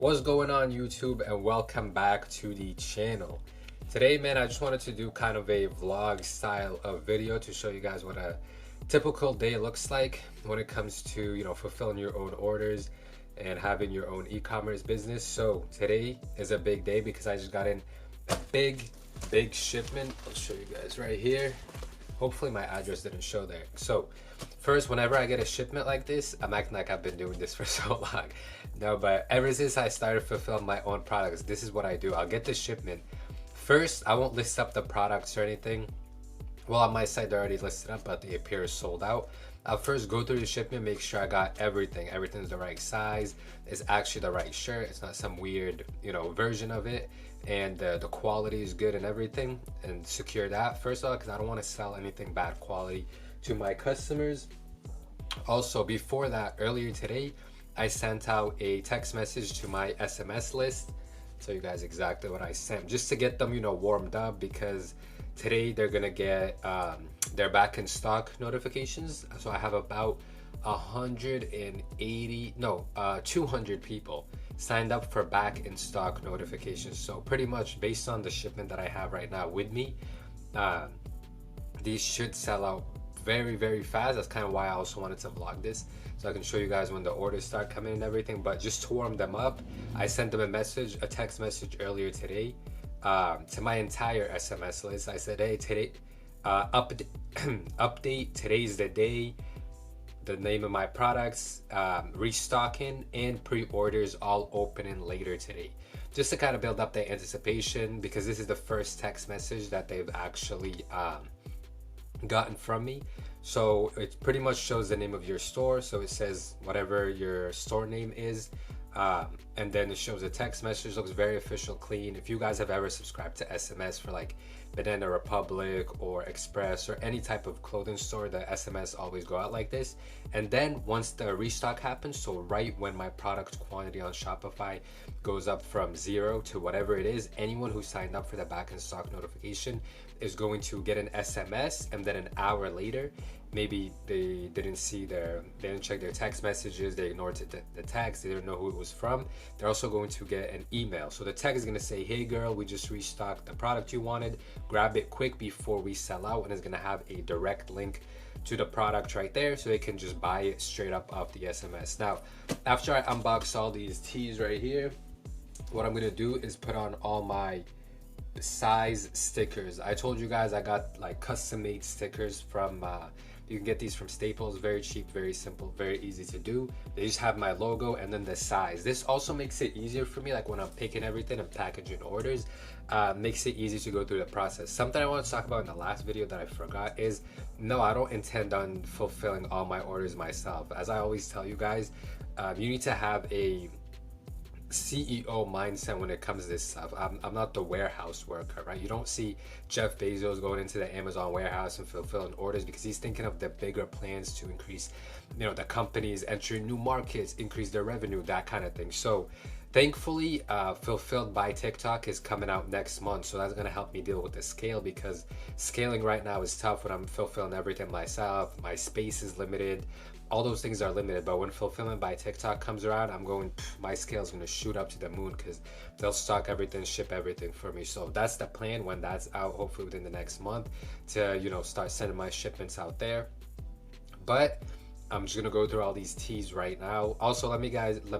What's going on YouTube, and welcome back to the channel. Today, man, I just wanted to do kind of a vlog style of video to show you guys what a typical day looks like when it comes to, fulfilling your own orders and having your own e-commerce business. So today is a big day because I just got in a big shipment. I'll show you guys right here. Hopefully my address didn't show there. So first, whenever I get a shipment like this, I'm acting like I've been doing this for so long. No, but ever since I started fulfilling my own products, this is what I do. I'll get the shipment. First, I won't list up the products or anything. Well, on my site, they're already listed up, but they appear sold out. I'll first go through the shipment, make sure I got everything. Everything's the right size. It's actually the right shirt. It's not some weird, version of it. And the quality is good and everything. And secure that, first of all, because I don't want to sell anything bad quality to my customers. Also, before that, earlier today, I sent out a text message to my SMS list. Tell you guys exactly what I sent, just to get them, warmed up, because today they're gonna get their back in stock notifications. So I have about 200 people signed up for back in stock notifications. So pretty much based on the shipment that I have right now with me, these should sell out very fast. That's kind of why I also wanted to vlog this, so I can show you guys when the orders start coming and everything. But just to warm them up, I sent them a text message earlier today to my entire SMS list. I said, hey, today update, today's the day, the name of my products, restocking, and pre-orders all opening later today, just to kind of build up the anticipation, because this is the first text message that they've actually gotten from me. So it pretty much shows the name of your store, so it says whatever your store name is, and then it shows a text message. Looks very official, clean. If you guys have ever subscribed to SMS for like Banana Republic or Express or any type of clothing store, the SMS always go out like this. And then once the restock happens, so right when my product quantity on Shopify goes up from 0 to whatever it is, anyone who signed up for the back in stock notification is going to get an SMS, and then an hour later, maybe they didn't check their text messages, they ignored the text, they didn't know who it was from, they're also going to get an email. So the text is going to say, hey girl, we just restocked the product you wanted, grab it quick before we sell out, and it's going to have a direct link to the product right there, so they can just buy it straight up off the SMS. Now, after I unbox all these tees right here, what I'm going to do is put on all my size stickers. I told you guys I got like custom made stickers from you can get these from Staples. Very cheap, very simple, very easy to do. They just have my logo and then the size. This also makes it easier for me, like when I'm picking everything and packaging orders, makes it easy to go through the process. Something I want to talk about in the last video that I forgot is, no, I don't intend on fulfilling all my orders myself. As I always tell you guys, you need to have a CEO mindset when it comes to this stuff. I'm not the warehouse worker, right? You don't see Jeff Bezos going into the Amazon warehouse and fulfilling orders, because he's thinking of the bigger plans to increase, the companies entering new markets, increase their revenue, that kind of thing. So thankfully, Fulfilled by TikTok is coming out next month, so that's going to help me deal with the scale, because scaling right now is tough when I'm fulfilling everything myself. My space is limited, all those things are limited. But when Fulfillment by TikTok comes around, my scale is going to shoot up to the moon, because they'll stock everything, ship everything for me. So that's the plan when that's out, hopefully within the next month, to start sending my shipments out there. But I'm just gonna go through all these teas right now. Also, let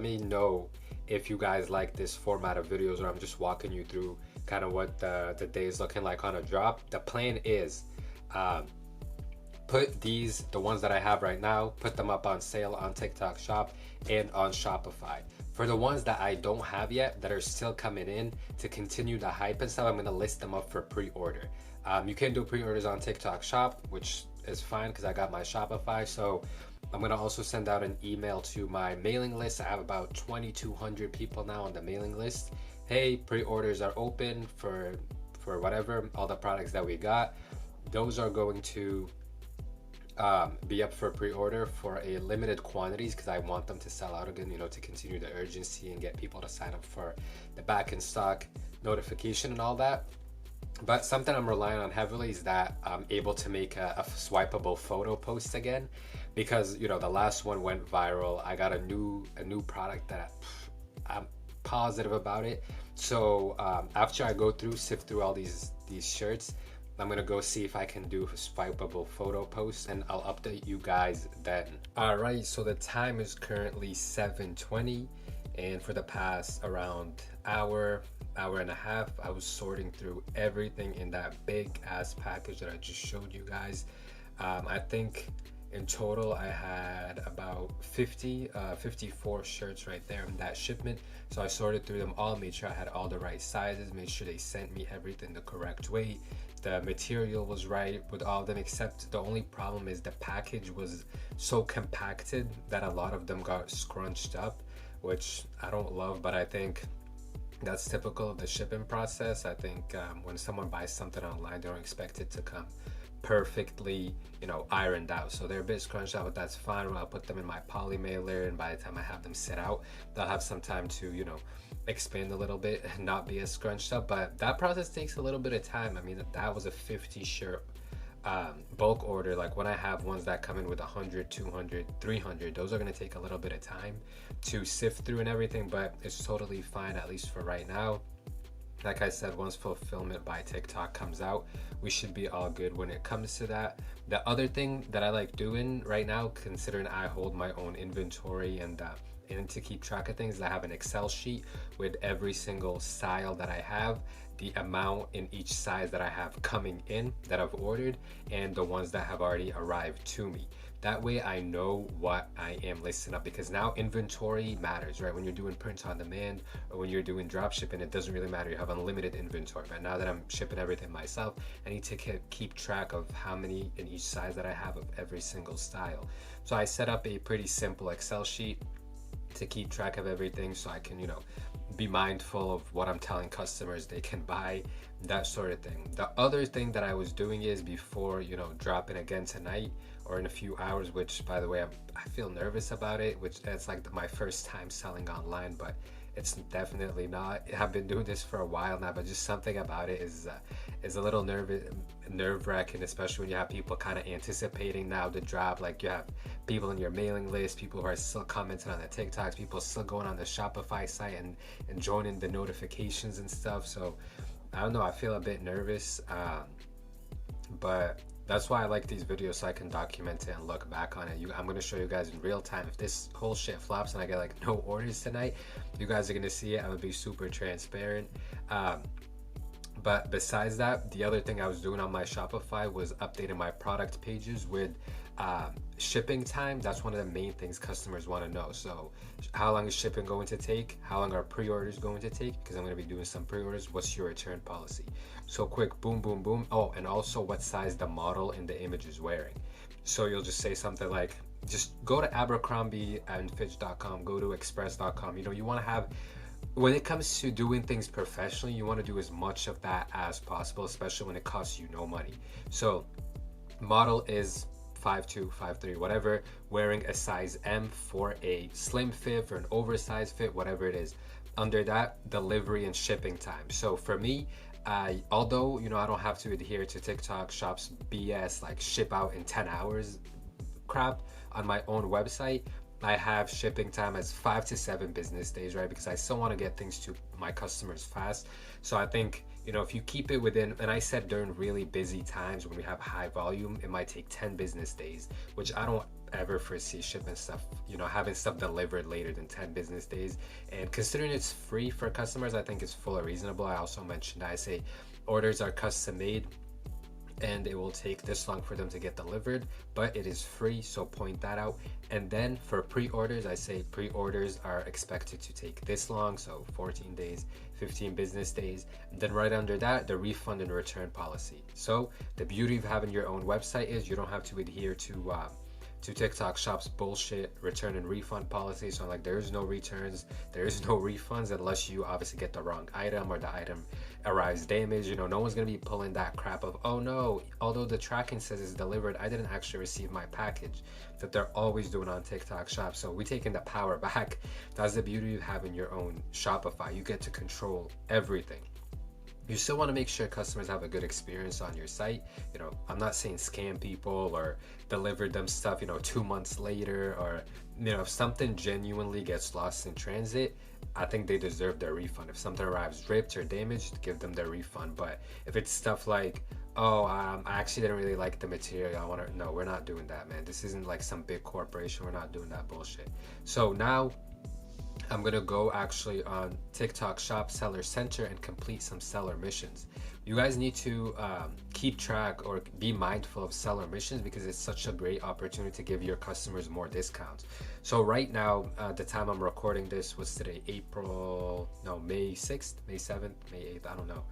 me know if you guys like this format of videos where I'm just walking you through kind of what the day is looking like on a drop. The plan is put the ones that I have right now, put them up on sale on TikTok Shop and on Shopify. For the ones that I don't have yet, that are still coming in, to continue the hype and stuff, I'm gonna list them up for pre-order. You can do pre-orders on TikTok Shop, which is fine because I got my Shopify. So I'm gonna also send out an email to my mailing list. I have about 2,200 people now on the mailing list. Hey, pre-orders are open for whatever, all the products that we got. Those are going to be up for pre-order for a limited quantities, because I want them to sell out again, to continue the urgency and get people to sign up for the back in stock notification and all that. But something I'm relying on heavily is that I'm able to make a swipeable photo post again, because the last one went viral. I got a new product that positive about it. So after I go through, sift through all these shirts, I'm gonna go see if I can do a swipeable photo post, and I'll update you guys then. All right, so the time is currently 7:20, and for the past around hour and a half, I was sorting through everything in that big ass package that I just showed you guys. I think in total I had about 54 shirts right there in that shipment. So I sorted through them all, made sure I had all the right sizes, made sure they sent me everything the correct way, the material was right with all of them, except the only problem is the package was so compacted that a lot of them got scrunched up, which I don't love, but I think that's typical of the shipping process. I think when someone buys something online, they don't expect it to come perfectly, you know, ironed out. So they're a bit scrunched out, but that's fine. I'll put them in my poly mailer, and by the time I have them set out, they'll have some time to, you know, expand a little bit and not be as scrunched up. But that process takes a little bit of time. I mean, that was a 50 shirt bulk order. Like when I have ones that come in with 100, 200, 300, those are going to take a little bit of time to sift through and everything, but it's totally fine, at least for right now. Like I said, once fulfillment by TikTok comes out, we should be all good when it comes to that. The other thing that I like doing right now, considering I hold my own inventory and to keep track of things, I have an Excel sheet with every single style that I have, the amount in each size that I have coming in that I've ordered, and the ones that have already arrived to me. That way I know what I am listing up, because now inventory matters, right? When you're doing print on demand or when you're doing drop shipping, it doesn't really matter. You have unlimited inventory. But now that I'm shipping everything myself, I need to keep track of how many in each size that I have of every single style. So I set up a pretty simple Excel sheet to keep track of everything, so I can, you know, be mindful of what I'm telling customers they can buy, that sort of thing. The other thing that I was doing is, before, you know, dropping again tonight or in a few hours, which by the way, I feel nervous about it, which it's like my first time selling online, but it's definitely not. I've been doing this for a while now, but just something about it is a little nerve-wracking, especially when you have people kind of anticipating now the drop. Like you have people in your mailing list, people who are still commenting on the TikToks, people still going on the Shopify site and joining the notifications and stuff. So I don't know, I feel a bit nervous, but that's why I like these videos, so I can document it and look back on it. I'm going to show you guys in real time. If this whole shit flops and I get like no orders tonight, you guys are going to see it. I'm going to be super transparent. But besides that, the other thing I was doing on my Shopify was updating my product pages with shipping time. That's one of the main things customers want to know. So how long is shipping going to take? How long are pre-orders going to take? Because I'm going to be doing some pre-orders. What's your return policy? So quick, boom, boom, boom. Oh, and also what size the model in the image is wearing. So you'll just say something like, just go to abercrombieandfitch.com, go to express.com. You know, you want to have, when it comes to doing things professionally, you want to do as much of that as possible, especially when it costs you no money. So model is 5'2", 5'3", whatever, wearing a size M for a slim fit, for an oversized fit, whatever it is. Under that, delivery and shipping time. So for me, although, you know, I don't have to adhere to TikTok Shop's BS, like ship out in 10 hours crap on my own website, I have shipping time as 5 to 7 business days, right? Because I still want to get things to my customers fast. So I think, you know, if you keep it within, and I said during really busy times when we have high volume, it might take 10 business days, which I don't ever foresee shipping stuff, you know, having stuff delivered later than 10 business days. And considering it's free for customers, I think it's fully reasonable. I also mentioned, I say orders are custom made and it will take this long for them to get delivered, but it is free, so point that out. And then for pre-orders, I say pre-orders are expected to take this long, so 14 days, 15 business days. And then right under that, the refund and return policy. So the beauty of having your own website is you don't have to adhere to TikTok Shop's bullshit return and refund policy. So like, there is no returns, there is no refunds, unless you obviously get the wrong item or the item arrives damaged. You know, no one's gonna be pulling that crap of, oh no, although the tracking says it's delivered, I didn't actually receive my package, that they're always doing on TikTok Shop. So we're taking the power back. That's the beauty of having your own Shopify. You get to control everything. you still want to make sure customers have a good experience on your site. You know, I'm not saying scam people or deliver them stuff, you know, 2 months later, or, you know, if something genuinely gets lost in transit, I think they deserve their refund. If something arrives ripped or damaged, give them their refund. But if it's stuff like, oh, I actually didn't really like the material, I want to, no, we're not doing that, man. This isn't like some big corporation. We're not doing that bullshit. So now I'm gonna go actually on TikTok Shop Seller Center and complete some seller missions. You guys need to keep track or be mindful of seller missions because it's such a great opportunity to give your customers more discounts. So right now, the time I'm recording this was today, May 6th, May 7th, May 8th, I don't know.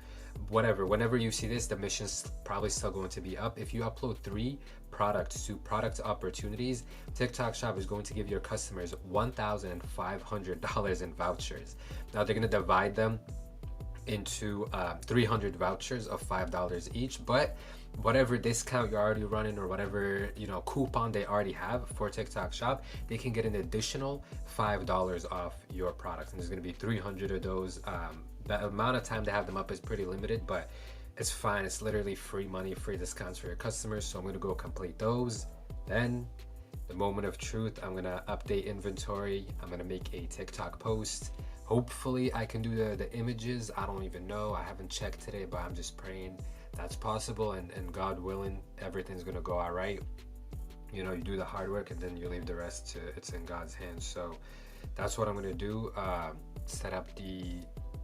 Whatever, whenever you see this, the mission's probably still going to be up. If you upload 3 products to product opportunities, TikTok Shop is going to give your customers $1,500 in vouchers. Now they're going to divide them into 300 vouchers of $5 each, but whatever discount you're already running or whatever, you know, coupon they already have for TikTok Shop, they can get an additional $5 off your products, and there's going to be 300 of those. The amount of time to have them up is pretty limited, but it's fine. It's literally free money, free discounts for your customers. So I'm going to go complete those. Then the moment of truth, I'm going to update inventory. I'm going to make a TikTok post. Hopefully I can do the images. I don't even know. I haven't checked today, but I'm just praying that's possible. And God willing, everything's going to go all right. You know, you do the hard work and then you leave the rest to, it's in God's hands. So that's what I'm going to do. Set up the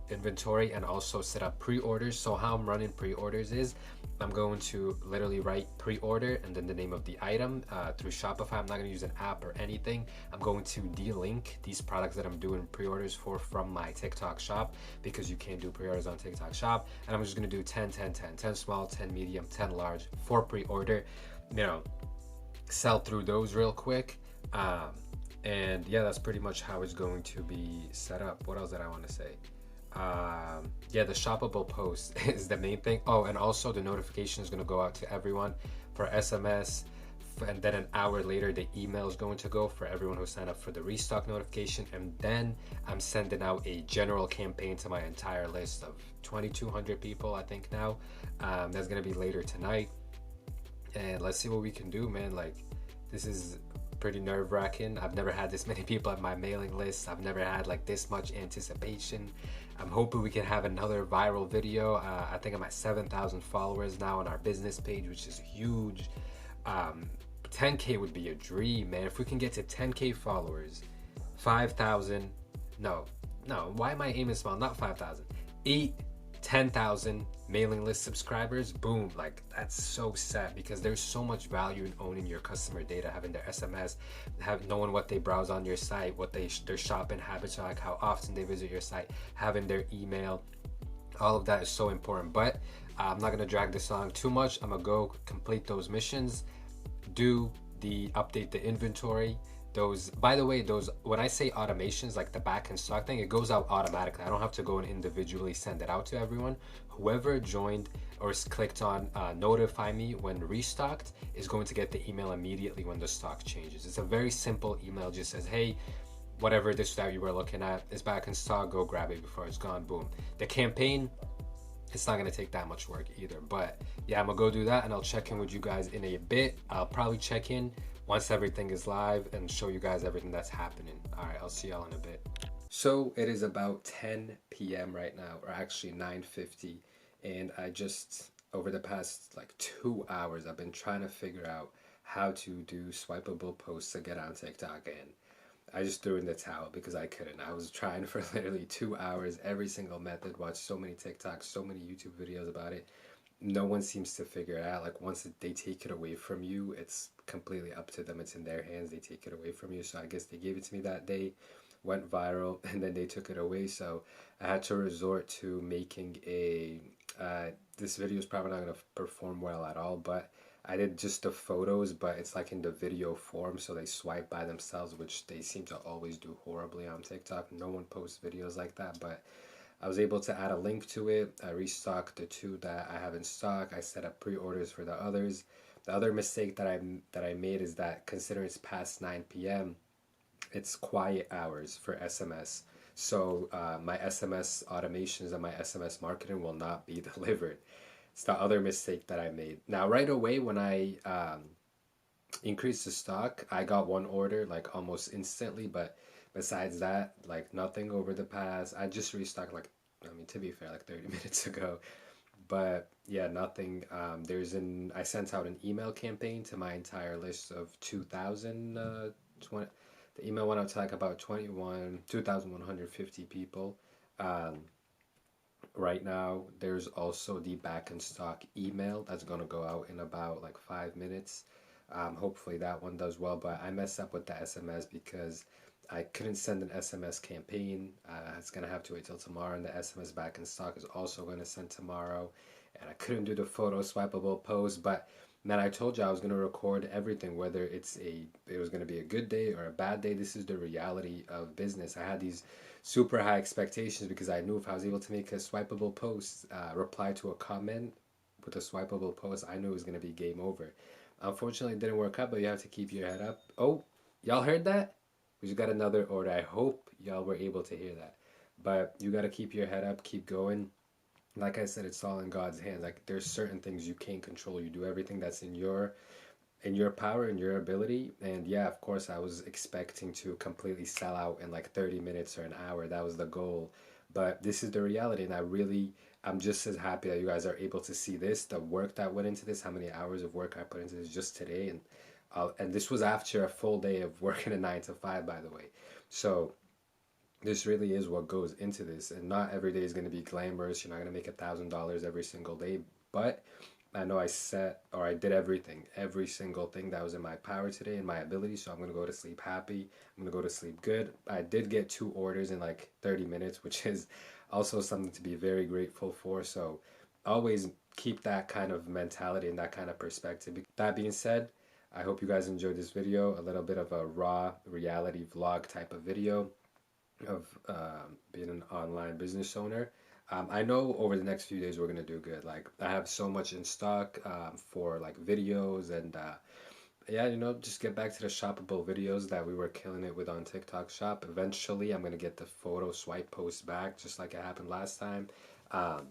inventory and also set up pre-orders. So how I'm running pre-orders is I'm going to literally write pre-order and then the name of the item through Shopify. I'm not going to use an app or anything. I'm going to de-link these products that I'm doing pre-orders for from my TikTok Shop because you can't do pre-orders on TikTok Shop. And I'm just going to do 10 small, 10 medium, 10 large for pre-order, you know, sell through those real quick. And yeah, that's pretty much how it's going to be set up. What else did I want to say? Yeah, the shoppable post is the main thing. Oh, and also the notification is going to go out to everyone for SMS, and then an hour later the email is going to go for everyone who signed up for the restock notification. And then I'm sending out a general campaign to my entire list of 2,200 people, I think now. That's going to be later tonight, and let's see what we can do, man. Like, this is pretty nerve-wracking. I've never had this many people at my mailing list. I've never had like this much anticipation. I'm hoping we can have another viral video. I think I'm at 7,000 followers now on our business page, which is huge. 10K would be a dream, man. If we can get to 10K followers, 5,000, no, why am I aiming small? Not 5,000, 10,000 mailing list subscribers, boom. Like, that's so set because there's so much value in owning your customer data, having their SMS, knowing what they browse on your site, what their shopping habits are, like how often they visit your site, having their email. All of that is so important. But I'm not gonna drag this on too much. I'm gonna go complete those missions, update the inventory. Those, by the way, when I say automations, like the back end stock thing, it goes out automatically. I don't have to go and individually send it out to everyone. Whoever joined or clicked on notify me when restocked is going to get the email immediately when the stock changes. It's a very simple email, just says, hey, whatever this that you were looking at is back in stock, go grab it before it's gone, boom. The campaign, it's not gonna take that much work either. But yeah, I'm gonna go do that and I'll check in with you guys in a bit. I'll probably check in once everything is live and show you guys everything that's happening. All right, I'll see y'all in a bit. So it is about 10 p.m. right now, or actually 9:50, and I just, over the past like 2 hours, I've been trying to figure out how to do swipeable posts to get on TikTok, and I just threw in the towel because I couldn't. I was trying for literally 2 hours, every single method, watched so many TikToks, so many YouTube videos about it. No one seems to figure it out. Like, once they take it away from you, it's completely up to them. It's in their hands. They take it away from you. So I guess they gave it to me that day, went viral, and then they took it away. So I had to resort to making this video is probably not going to perform well at all, but I did just the photos, but it's like in the video form, so they swipe by themselves, which they seem to always do horribly on TikTok. No one posts videos like that, but I was able to add a link to it. I restocked the 2 that I have in stock. I set up pre-orders for the others. The other mistake that I made is that, considering it's past 9 p.m., it's quiet hours for SMS. So my SMS automations and my SMS marketing will not be delivered. It's the other mistake that I made. Now, right away when I increased the stock, I got one order like almost instantly, but besides that, like nothing over the past. I just restocked like, I mean, to be fair, like 30 minutes ago. But yeah, nothing. I sent out an email campaign to my entire list of 2,000, 20, the email went out to like about 2,150 people. Um, right now, there's also the back in stock email that's going to go out in about like 5 minutes. Hopefully that one does well, but I messed up with the SMS because I couldn't send an SMS campaign. It's going to have to wait till tomorrow, and the SMS back in stock is also going to send tomorrow. And I couldn't do the photo swipeable post, but man, I told you I was going to record everything, whether it was going to be a good day or a bad day. This is the reality of business. I had these super high expectations because I knew if I was able to make a swipeable post, reply to a comment with a swipeable post, I knew it was going to be game over. Unfortunately, it didn't work out, but you have to keep your head up. Oh, y'all heard that? We just got another order. I hope y'all were able to hear that. But you got to keep your head up, keep going. Like I said, it's all in God's hands. Like there's certain things you can't control. You do everything that's in your power and your ability. And yeah, of course, I was expecting to completely sell out in like 30 minutes or an hour. That was the goal. But this is the reality. And I'm just as happy that you guys are able to see this, the work that went into this, how many hours of work I put into this just today. And this was after a full day of working a 9 to 5, by the way. So this really is what goes into this, and not every day is going to be glamorous. You're not going to make $1,000 every single day, but I know I did every single thing that was in my power today and my ability. So I'm going to go to sleep happy. I'm going to go to sleep good. I did get 2 orders in like 30 minutes, which is also something to be very grateful for. So always keep that kind of mentality and that kind of perspective. That being said, I hope you guys enjoyed this video, a little bit of a raw reality vlog type of video of being an online business owner. I know over the next few days we're gonna do good. Like I have so much in stock for like videos and yeah, just get back to the shoppable videos that we were killing it with on TikTok Shop. Eventually, I'm gonna get the photo swipe post back, just like it happened last time. Um,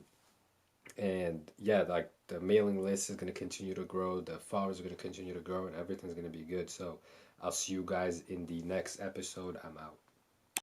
and yeah, like the mailing list is gonna continue to grow, the followers are gonna continue to grow, and everything's gonna be good. So I'll see you guys in the next episode. I'm out.